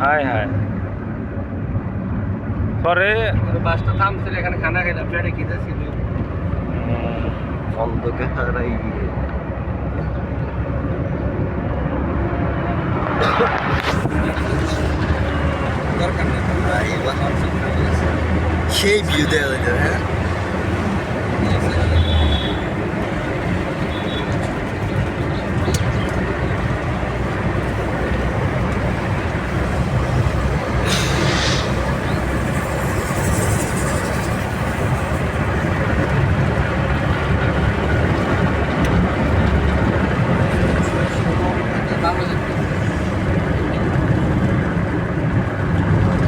হায় হায় পরে বাসটা থামছিল এখানে খানা খাইলাম প্লেটে খিদে ছিল অন্ধকার দরকার নেই সেই ভিউ দেওয়া যেত হ্যাঁ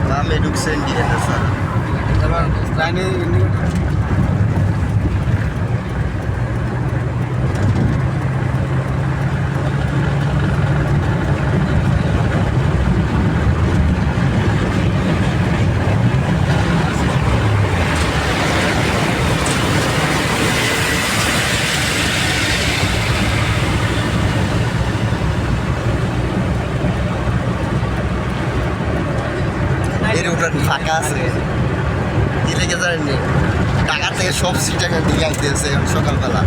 Kami ঢুকছেন দিয়ে স্যার লাইনে এর উপরে ফাঁকা আছে দিলে কে জানেননি টাকা থেকে সব সিট এখান দিকে আইতেছে সকালবেলা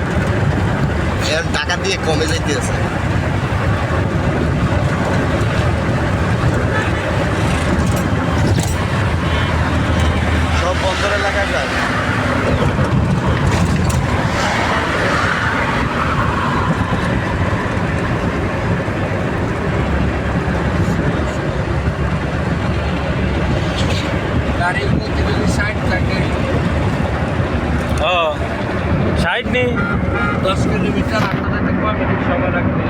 এখন টাকা দিয়ে কমে যাইতেছে সব বন্দর এলাকায় যায় গাড়ির মধ্যে যদি 60 থাকে ও সাইড নেই 10 কিলোমিটার আপনাদের সময় লাগবে